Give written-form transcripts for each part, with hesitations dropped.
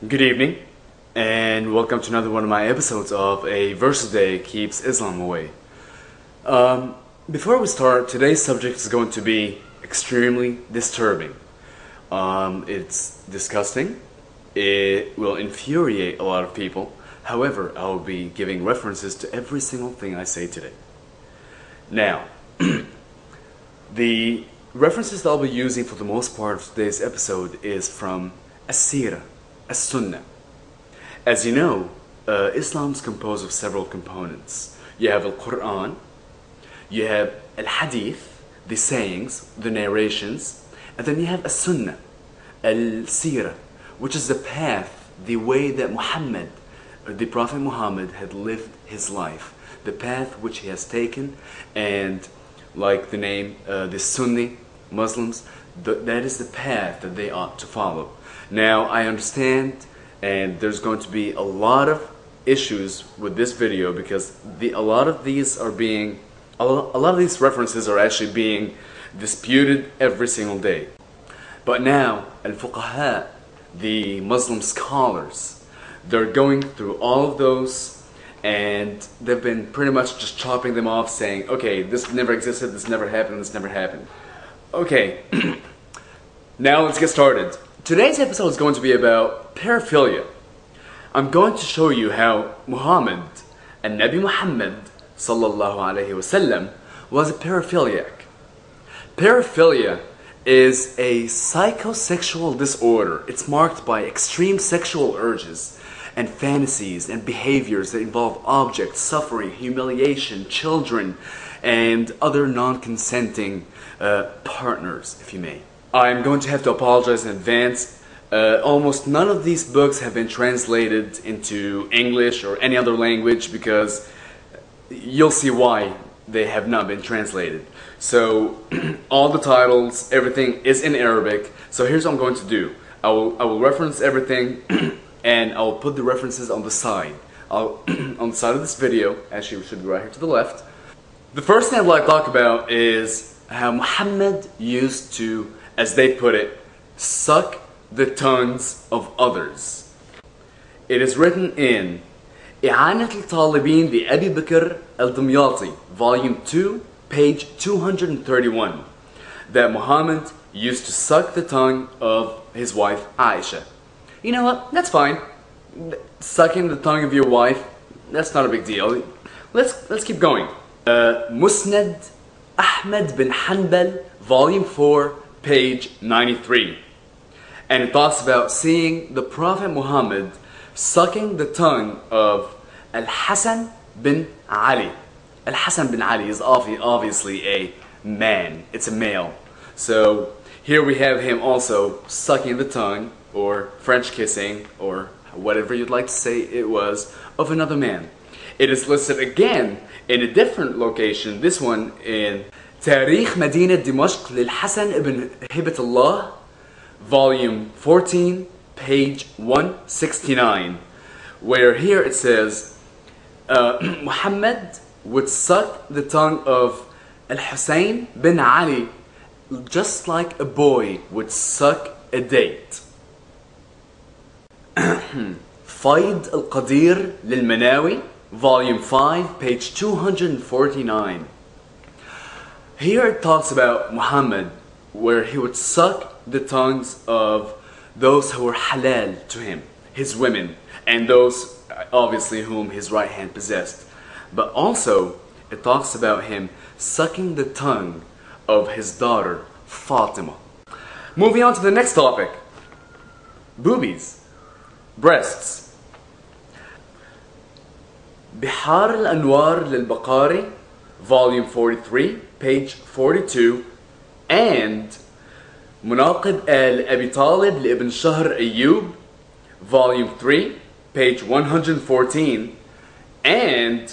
Good evening, and welcome to another one of my episodes of A Verse a Day Keeps Islam Away. Before we start, today's subject is going to be extremely disturbing. It's disgusting. It will infuriate a lot of people. However, I will be giving references to every single thing I say today. Now, the references that I'll be using for the most part of today's episode is from As-Sirah, As-Sunnah. As you know, Islam is composed of several components. You have Al-Quran, you have Al-Hadith, the sayings, the narrations, and then you have As-Sunnah, Al-Sirah, which is the path, the way that Mohammed, the Prophet Mohammed, had lived his life, the path which he has taken, and like the name, the Sunni Muslims, that is the path that they ought to follow. Now, I understand, and there's going to be a lot of issues with this video because a lot of these references are actually being disputed every single day. But now, al-fuqaha, the Muslim scholars, they're going through all of those, and they've been pretty much just chopping them off, saying, okay, this never existed, this never happened, this never happened. Okay, now let's get started. Today's episode is going to be about paraphilia. I'm going to show you how Muhammad and Nabi Mohammed sallallahu alaihi wasallam was a paraphiliac. Paraphilia is a psychosexual disorder. It's marked by extreme sexual urges and fantasies and behaviors that involve objects, suffering, humiliation, children, and other non-consenting partners, if you may. I'm going to have to apologize in advance. Almost none of these books have been translated into English or any other language because you'll see why they have not been translated. So all the titles, everything is in Arabic. So here's what I'm going to do. I will reference everything and I'll put the references on the side. On the side of this video, actually it should be right here to the left. The first thing I'd like to talk about is how Muhammad used to, as they put it, suck the tongues of others. It is written in إعانة الطالبين لأبي بكر الدمياطي, Volume 2, page 231, that Muhammad used to suck the tongue of his wife Aisha. You know what? That's fine. Sucking the tongue of your wife, that's not a big deal. Let's keep going. Musnad Ahmed bin Hanbal, Volume 4, page 93. And it talks about seeing the Prophet Muhammad sucking the tongue of Al-Hasan bin Ali. Al-Hasan bin Ali is obviously a man. It's a male. So here we have him also sucking the tongue, or French kissing, or whatever you'd like to say it was, of another man. It is listed again in a different location, this one in تاريخ مدينة دمشق للحسن ابن هبة الله, Volume 14, page 169, where here it says, Muhammad would suck the tongue of Al-Hussein bin Ali just like a boy would suck a date. فيض القدير للمناوي, Volume 5, page 249. Here it talks about Muhammad, where he would suck the tongues of those who were halal to him, his women, and those obviously whom his right hand possessed. But also it talks about him sucking the tongue of his daughter Fatima. Moving on to the next topic. Boobies. Breasts. بحار الأنوار للبقاري, Volume 43, page 42, and مناقب آل أبي طالب لابن شهر أيوب, Volume 3, page 114, and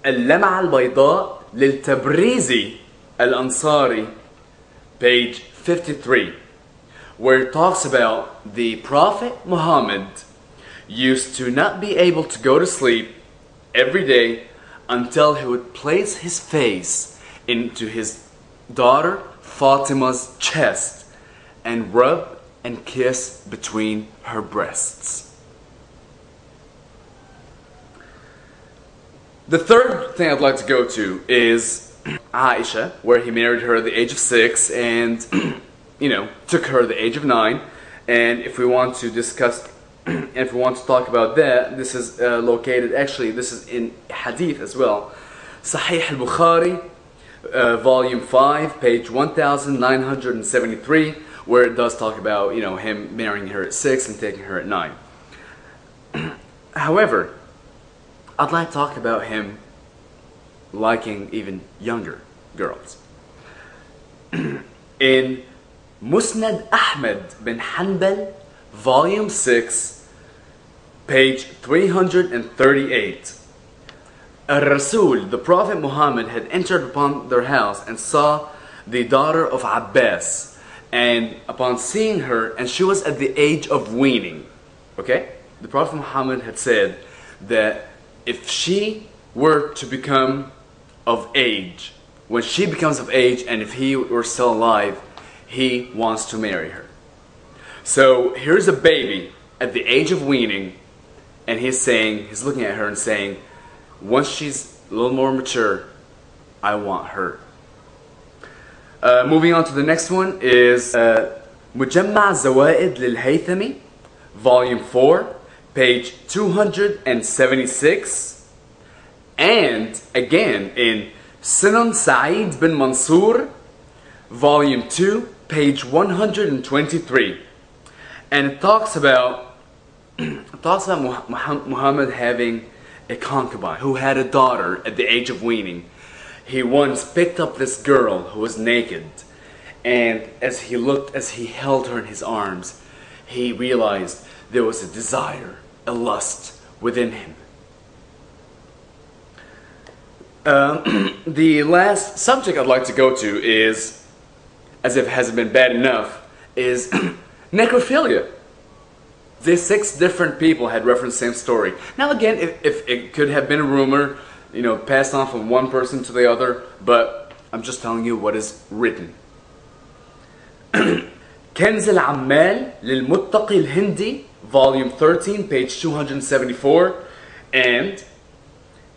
اللمعة البيضاء للتبريزي الأنصاري, page 53, where it talks about the Prophet Muhammad used to not be able to go to sleep every day until he would place his face into his daughter Fatima's chest and rub and kiss between her breasts. The third thing I'd like to go to is Aisha, where he married her at the age of 6 and, took her at the age of 9. And if we want to discuss, if we want to talk about that, this is located, actually, this is in Hadith as well. Sahih al-Bukhari, volume 5, page 1973, where it does talk about, him marrying her at 6 and taking her at 9. However, I'd like to talk about him liking even younger girls. In Musnad Ahmed bin Hanbal, volume 6, page 338. Al-Rasul, the Prophet Mohammed, had entered upon their house and saw the daughter of Abbas. And upon seeing her, and she was at the age of weaning. Okay? The Prophet Muhammad had said that if she were to become of age, when she becomes of age and if he were still alive, he wants to marry her. So here's a baby at the age of weaning, and he's looking at her and saying, once she's a little more mature, I want her. Moving on to the next one is مجمع زوائد للهيثمي, volume 4, page 276. And again in Sunan Sa'id bin Mansur, volume 2, page 123. And it talks about Muhammad having a concubine who had a daughter at the age of weaning. He once picked up this girl who was naked, and as he held her in his arms, he realized there was a desire, a lust within him. The last subject I'd like to go to is, as if it hasn't been bad enough, is necrophilia. These 6 different people had referenced the same story. Now again, if it could have been a rumor, passed on from one person to the other, but I'm just telling you what is written. كنز العمال للمتقي الهندي, volume 13, page 274, and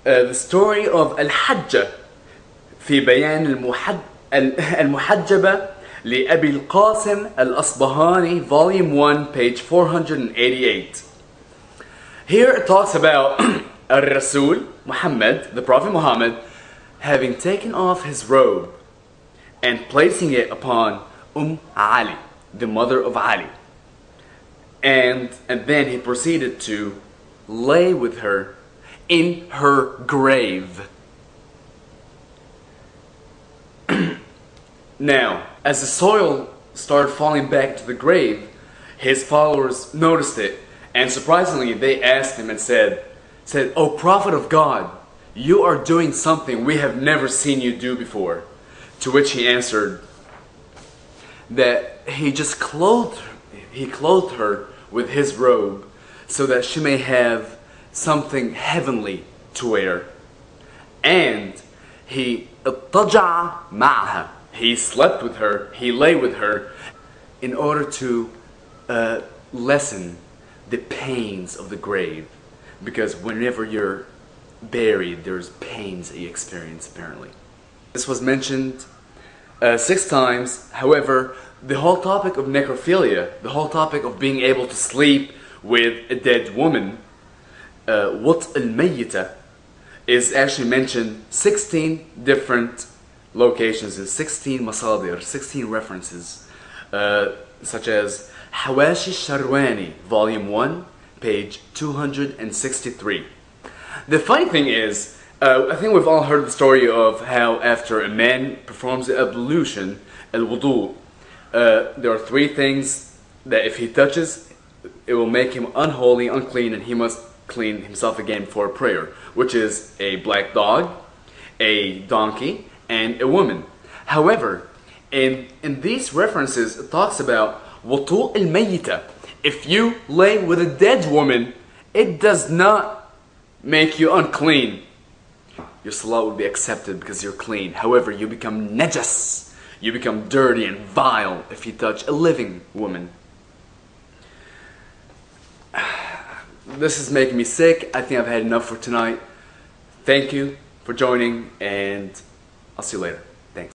the story of Al-Hajjah في بيان المحجبة لأبي القاسم الأصبهاني, volume 1, page 488. Here it talks about Al-Rasul, Muhammad, the Prophet Muhammad, having taken off his robe and placing it upon Ali, the mother of Ali. And then he proceeded to lay with her in her grave. Now, as the soil started falling back to the grave, his followers noticed it, and surprisingly they asked him and said, "O Prophet of God, you are doing something we have never seen you do before." To which he answered that he clothed her with his robe so that she may have something heavenly to wear. And he اضطجع معها, he slept with her, he lay with her in order to lessen the pains of the grave. Because whenever you're buried, there's pains that you experience, apparently. This was mentioned 6 times. However, the whole topic of necrophilia, the whole topic of being able to sleep with a dead woman, wat al-mayyita, is actually mentioned 16 different locations in 16 masadir, 16 references, such as Hawashi Sharwani, volume 1, page 263. The funny thing is, I think we've all heard the story of how after a man performs the ablution, al-wudu, there are 3 things that if he touches, it will make him unholy, unclean, and he must clean himself again before prayer, which is a black dog, a donkey, and a woman. However, in these references, it talks about wudu al-mayyita. If you lay with a dead woman, it does not make you unclean. Your salah will be accepted because you're clean. However, you become najas. You become dirty and vile if you touch a living woman. This is making me sick. I think I've had enough for tonight. Thank you for joining, and I'll see you later.